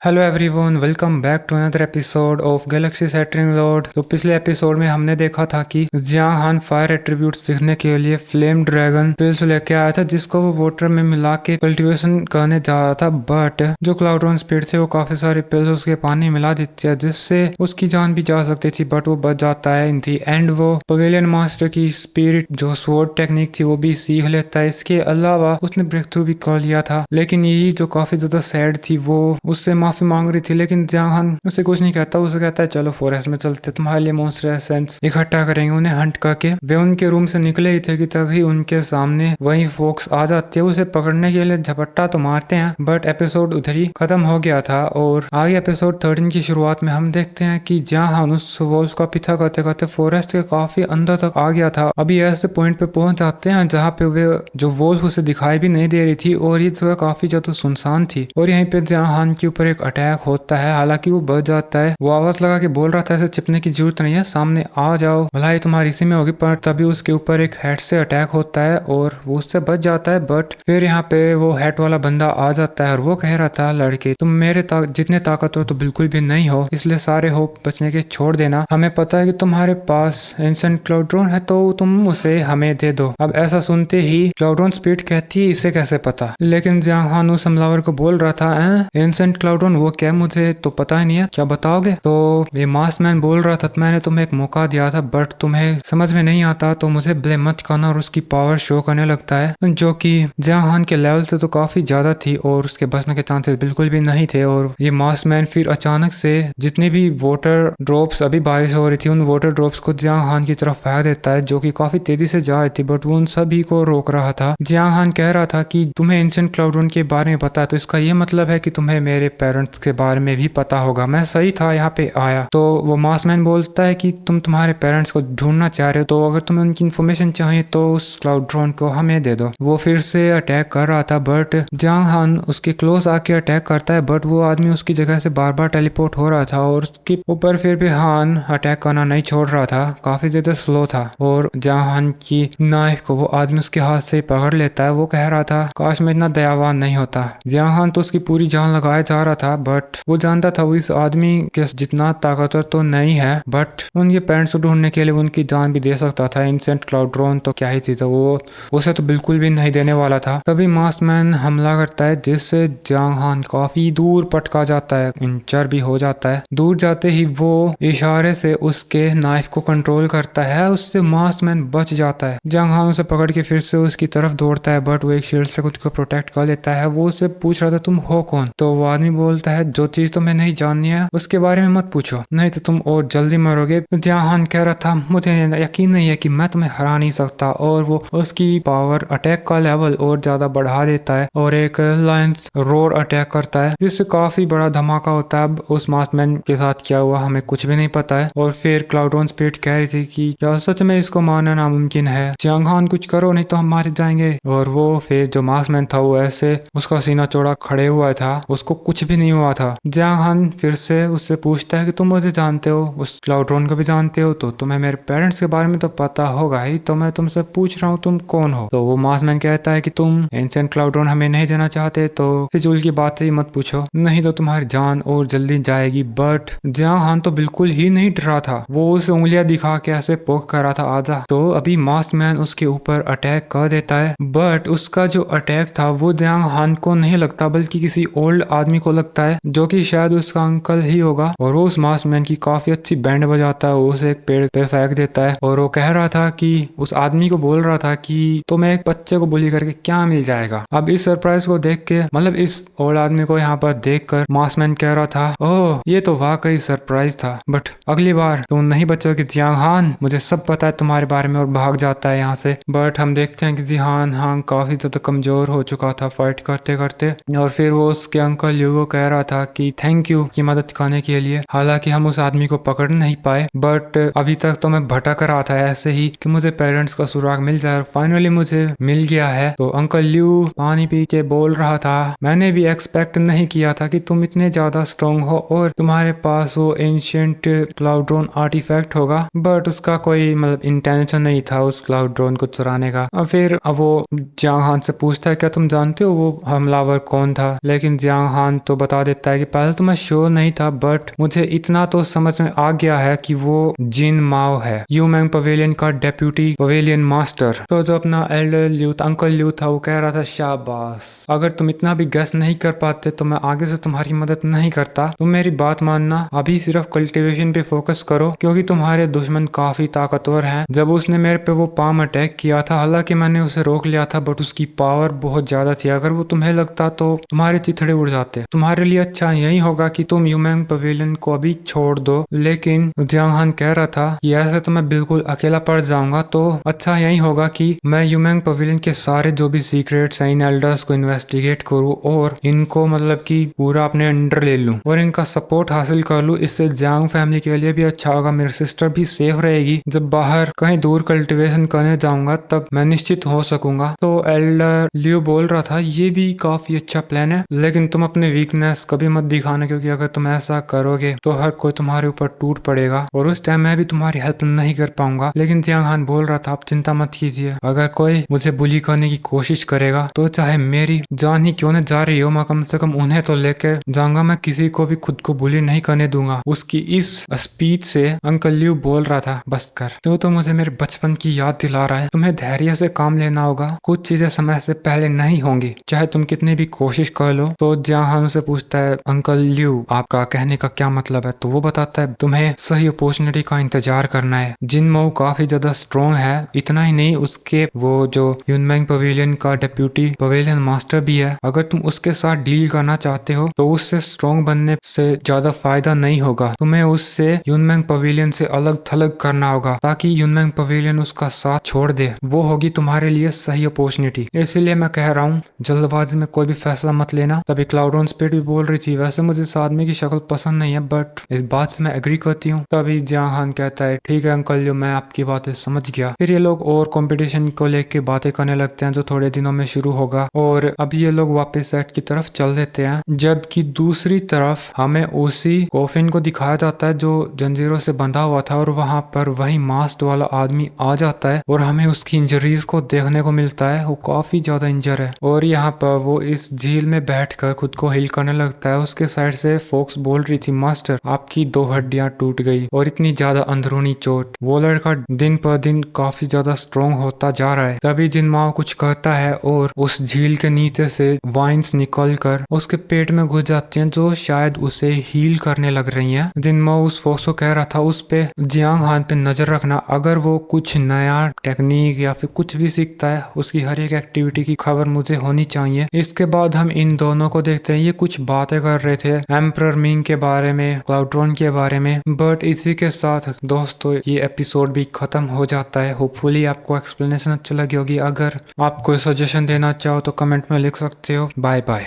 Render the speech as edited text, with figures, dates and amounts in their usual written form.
Hello everyone, welcome back to another episode of galaxy shattering lord. तो पिछले episode में हमने देखा था कि जियांग हान फायर एट्रीब्यूट्स सीखने के लिए फ्लेम ड्रैगन पिल्स लेके आया था, जिसको वो वाटर में मिला के कल्टीवेशन करने जा रहा था। बट जो क्लाउड्रॉन स्पिरिट थे वो काफी सारे पिल्स उसके पानी मिला देती है, जिससे उसकी जान भी जा सकती थी, बट वो बच जाता है। इन दी एंड वो पवेलियन मास्टर की स्पिरिट जो स्वॉर्ड टेक्निक थी वो भी सीख लेता है। इसके अलावा उसने ब्रेक थ्रू भी कर लिया था, लेकिन यही जो काफी ज्यादा सैड थी, वो उससे माफी मांग रही थी। लेकिन जियांग हान उसे कुछ नहीं कहता, उसे कहता है चलो फॉरेस्ट में चलते, तुम्हारे लिए मॉन्स्टर एसेंस इकट्ठा करेंगे। उन्हें हंट करके वे उनके रूम से निकले ही थे कि तभी उनके सामने वही फोक्स आ जाती है। उसे पकड़ने के लिए झपट्टा तो मारते हैं, बट एपिसोड उधर ही खत्म हो गया था। और आगे एपिसोड 13 की शुरुआत में हम देखते हैं कि जियांग हान उस वॉल्स का पीछा करते करते फॉरेस्ट के काफी अंदर तक आ गया था। अभी ऐसे पॉइंट पे पहुंच जाते हैं जहाँ पे वे जो वॉल्स उसे दिखाई भी नहीं दे रही थी, और ये जगह काफी ज्यादा सुनसान थी। और यहीं पे जियांग हान के ऊपर एक अटैक होता है, हालांकि वो बच जाता है। वो आवाज लगा के बोल रहा था ऐसे चिपने की जरूरत नहीं है, सामने आ जाओ, भलाई तुम्हारी इसी में होगी। पर तभी उसके ऊपर एक हेड से अटैक होता है और वो उससे बच जाता है। बट फिर यहाँ पे वो हेड वाला बंदा आ जाता है और वो कह रहा था लड़के, तुम मेरे जितने ताकतवर तो बिल्कुल भी नहीं हो, इसलिए सारे होप बचने के छोड़ देना। हमें पता है कि तुम्हारे पास एंसेंट क्लाउड्रॉन है, तो तुम उसे हमें दे दो। अब ऐसा सुनते ही क्लाउड्रॉन स्पिरिट कहती है इसे कैसे पता। लेकिन जियांग हान उस हमलावर को बोल रहा था एंसेंट क्लाउड्रॉन वो क्या, मुझे तो पता ही नहीं है, क्या बताओगे। तो ये मास्क मैन बोल रहा था मैंने तुम्हें एक मौका दिया था, बट तुम्हें समझ में नहीं आता तो मुझे ब्लेम मत करना। और उसकी पावर शो करने लगता है, जो कि जियांग हान के लेवल से तो काफी ज्यादा थी और उसके बचने के चांसेस बिल्कुल भी नहीं थे। और ये मास्क मैन फिर अचानक से जितने भी वाटर ड्रॉप्स, अभी बारिश हो रही थी, उन वाटर ड्रॉप्स को जियांग हान की तरफ फेंक देता है, जो कि काफी तेजी से जा रही थी, बट वो उन सभी को रोक रहा था। जियांग हान कह रहा था कि तुम्हें एंशिएंट क्लाउड्रॉन के बारे में पता है, तो इसका ये मतलब है कि तुम्हें मेरे पेरेंट्स के बारे में भी पता होगा। मैं सही था यहाँ पे आया। तो वो मास्कमैन बोलता है कि तुम तुम्हारे पेरेंट्स को ढूंढना चाह रहे हो, तो अगर तुम्हें उनकी इन्फॉर्मेशन चाहिए तो उस क्लाउड ड्रोन को हमें दे दो। वो फिर से अटैक कर रहा था, बट जियांग हान उसके क्लोज आके अटैक करता है, बट वो आदमी उसकी जगह से बार बार टेलीपोर्ट हो रहा था। और उसके ऊपर फिर भी हान अटैक करना नहीं छोड़ रहा था, काफी ज्यादा स्लो था। और जियांग हान की नाइफ को वो आदमी उसके हाथ से पकड़ लेता है। वो कह रहा था काश मैं इतना दयावान नहीं होता। जियांग हान तो उसकी पूरी जान लगाया जा रहा था, बट वो जानता था वो इस आदमी के जितना ताकतवर तो नहीं है, बट उनके पेरेंट्स को ढूंढने के लिए उनकी जान भी दे सकता था। इंसेंट क्लाउड्रॉन तो क्या ही चीज है, वो उसे तो बिल्कुल भी नहीं देने वाला था। तभी मास्कमैन हमला करता है, जिससे जियांग हान काफी दूर पटका जाता है, इंचर भी हो जाता है। दूर जाते ही वो इशारे से उसके नाइफ को कंट्रोल करता है, उससे मास्कमैन बच जाता है। जियांग हान उसे पकड़ के फिर से उसकी तरफ दौड़ता है, बट वो एक शील्ड से खुद को प्रोटेक्ट कर लेता है। वो उसे पूछ रहा था तुम हो कौन, तो वो आदमी बोलता है जो चीज तुम्हें नहीं जाननी है उसके बारे में मत पूछो, नहीं तो तुम और जल्दी मरोगे। जियांग हान कह रहा था मुझे यकीन नहीं है कि मैं तुम्हें हरा नहीं सकता, और वो उसकी पावर अटैक का लेवल और ज्यादा बढ़ा देता है और एक लायंस रोर अटैक करता है, जिससे काफी बड़ा धमाका होता है। अब उस मास्कमैन के साथ क्या हुआ हमें कुछ भी नहीं पता है। और फिर क्लाउड्रॉन स्पिरिट कह रही थी कि क्या सच में इसको मारना नामुमकिन है, जियांग हान कुछ करो नहीं तो हम मारे जाएंगे। और वो फिर जो मास्कमैन था वो ऐसे उसका सीना चौड़ा खड़े हुआ था, उसको कुछ भी नहीं हुआ था। जियांग हान फिर से उससे पूछता है कि तुम मुझे जानते हो, उस क्लाउड्रॉन को भी जानते हो, तो तुम्हें मेरे पेरेंट्स के बारे में तो पता होगा ही, तो मैं तुमसे पूछ रहा हूँ तुम कौन हो। तो वो मास्कमैन कहता है कि तुम एंशिएंट क्लाउड्रॉन हमें नहीं देना चाहते तो फिजूल की बात ही मत पूछो, नहीं तो तुम्हारी जान और जल्दी जाएगी। बट जियांग हान तो बिल्कुल ही नहीं डरा था, वो उसे उंगलियां दिखा के ऐसे पोक कर रहा था आजा। तो अभी मास्कमैन उसके ऊपर अटैक कर देता है, बट उसका जो अटैक था वो जियांग हान को नहीं लगता बल्कि किसी ओल्ड आदमी को लगता है, जो कि शायद उसका अंकल ही होगा। और वो उस मास्कमैन की काफी अच्छी बैंड बजाता है, वो उसे एक पेड़ पे फेंक देता है। और वो कह रहा था कि उस आदमी को बोल रहा था कि तुम्हें एक बच्चे को बुली करके क्या मिल जाएगा। अब इस सरप्राइज को देख के, मतलब इस ओल्ड आदमी को यहाँ पर देख कर मास्कमैन कह रहा था ओह ये तो वाकई सरप्राइज था, बट अगली बार तुम नहीं बचोगे जियांग हान, मुझे सब पता है तुम्हारे बारे में। और भाग जाता है यहाँ से। बट हम देखते हैं कि जियांग हान काफी ज्यादा कमजोर हो चुका था फाइट करते करते। और फिर वो उसके अंकल ल्यू को कह रहा था कि थैंक यू की मदद करने के लिए, हालांकि हम उस आदमी को पकड़ नहीं पाए, बट अभी तक तो मैं भटक रहा था ऐसे ही कि मुझे पेरेंट्स का सुराग मिल जाए, और फाइनली मुझे मिल गया है। तो अंकल ल्यू पानी पी के बोल रहा था मैंने भी एक्सपेक्ट नहीं किया था कि तुम इतने ज्यादा स्ट्रॉन्ग हो और तुम्हारे पास वो एंशिएंट क्लाउड्रॉन आर्टिफैक्ट होगा, बट उसका कोई मतलब इंटेंशन नहीं था उस क्लाउड्रॉन को चुराने का। और फिर अब वो जियांग हान से पूछता है क्या तुम जानते हो वो हमलावर कौन था, लेकिन जियांग हान तो बता देता है कि पहले तो मैं श्योर नहीं था, बट मुझे इतना तो समझ में आ गया है कि वो जिन माओ है, यूमैंग पवेलियन का डेप्यूटी पवेलियन मास्टर। तो जो अपना एल्डर ल्यू अंकल ल्यू था वो कह रहा था, शाबाश, अगर तुम इतना भी गेस नहीं कर पाते तो मैं आगे से तुम्हारी मदद नहीं करता। तुम मेरी बात मानना, अभी सिर्फ कल्टीवेशन पे फोकस करो क्योंकि तुम्हारे दुश्मन काफी ताकतवर हैं। जब उसने मेरे पे वो पाम अटैक किया था, हालांकि मैंने उसे रोक लिया था, बट उसकी पावर बहुत ज्यादा थी। अगर वो तुम्हें लगता तो तुम्हारे चिथड़े उड़ जाते। तुम्हारे लिए अच्छा यही होगा कि तुम यूमैंग पवेलियन को अभी छोड़ दो। लेकिन जियांग हान कह रहा था कि ऐसे तो मैं बिल्कुल अकेला पड़ जाऊंगा, तो अच्छा यही होगा कि मैं यूमैंग पवेलियन के सारे जो भी सीक्रेट्स हैं इन एल्डर्स को इन्वेस्टिगेट करूँ और इनको मतलब कि पूरा अपने अंडर ले लूं और इनका सपोर्ट हासिल कर लूं। इससे जियांग फैमिली के लिए भी अच्छा होगा, मेरी सिस्टर भी सेफ रहेगी। जब बाहर कहीं दूर कल्टीवेशन करने जाऊंगा तब मैं निश्चित हो सकूंगा। तो एल्डर लियो बोल रहा था, ये भी काफी अच्छा प्लान है, लेकिन तुम अपने वीकनेस कभी मत दिखाना क्योंकि अगर तुम ऐसा करोगे तो हर कोई तुम्हारे ऊपर टूट पड़ेगा और उस टाइम मैं भी तुम्हारी हेल्प नहीं कर पाऊंगा। लेकिन जियांग हान बोल रहा था, आप चिंता मत कीजिए, अगर कोई मुझे बुली करने की कोशिश करेगा तो चाहे मेरी जान ही क्यों न जा रही हो, मैं कम से कम उन्हें तो लेकर जाऊंगा, मैं किसी को भी खुद को बुली नहीं करने दूंगा। उसकी इस स्पीच से अंकल लियो बोल रहा था, बस कर, तो मुझे मेरे बचपन की याद दिला रहा है। तुम्हें धैर्य से काम लेना होगा, कुछ चीजें समय से पहले नहीं होंगी, चाहे तुम कितनी भी कोशिश कर लो। तो जियांग हान उसे पूछता है, अंकल लियो आपका कहने का क्या मतलब है? तो वो बताता है, तुम्हें सही अपॉर्चुनिटी का इंतजार करना है। जिन माओ काफी ज्यादा स्ट्रॉन्ग है, इतना ही नहीं उसके वो जो यूनमैंग पवेलियन का डेप्यूटी पवेलियन मास्टर भी है। अगर तुम उसके साथ डील करना चाहते हो तो उससे स्ट्रॉन्ग बनने से ज्यादा फायदा नहीं होगा, तुम्हें उससे यूनमैंग पवेलियन से अलग थलग करना होगा ताकि यूनमैंग पवेलियन उसका साथ छोड़ दे। वो होगी तुम्हारे लिए सही अपॉर्चुनिटी। इसीलिए मैं कह रहा हूँ, जल्दबाजी में कोई भी फैसला मत लेना। तभी क्लाउडन स्पिरिट भी बोल रही थी, वैसे मुझे इस आदमी की शक्ल पसंद नहीं है, बट इस बात से मैं एग्री करती हूँ। तभी जियांग हान कहता है, ठीक है अंकल लियो, मैं आपकी बातें समझ गया। फिर ये लोग और कंपटीशन को लेके बातें करने लगते हैं जो थोड़े दिनों में शुरू होगा और अब ये लोग वापस सेट की तरफ चल देते हैं। जबकि दूसरी तरफ हमें उसी कॉफिन को दिखाया जाता है जो जंजीरों से बंधा हुआ था और वहां पर वही मास्क वाला आदमी आ जाता है और हमें उसकी इंजरीज को देखने को मिलता है। वो काफी ज्यादा इंजर है और यहाँ पर वो इस झील में बैठकर खुद को हील करने लगता है। उसके साइड से फोक्स बोल रही थी, मास्टर आपकी 2 हड्डियां टूट गई और इतनी ज्यादा अंदरूनी चोट। वो लड़का दिन पर दिन काफी ज्यादा स्ट्रॉन्ग होता जा रहा है। तभी जिन माओ कुछ कहता है और उस झील के नीचे से वाइन्स निकल कर उसके पेट में घुस जाती हैं जो शायद उसे हील करने लग रही हैं। जिन माओ उस फोक्स को कह रहा था, उस पे जियांग हान पे नजर रखना, अगर वो कुछ नया टेक्निक या फिर कुछ भी सीखता है उसकी हर एक एक्टिविटी की खबर मुझे होनी चाहिए। इसके बाद हम इन दोनों को देखते हैं, ये कुछ बातें कर रहे थे एम्परर मिंग के बारे में, क्लाउड्रॉन के बारे में। बट इसी के साथ दोस्तों ये एपिसोड भी खत्म हो जाता है। होपफुली आपको एक्सप्लेनेशन अच्छी लगी होगी। अगर आप कोई सजेशन देना चाहो तो कमेंट में लिख सकते हो। Bye bye.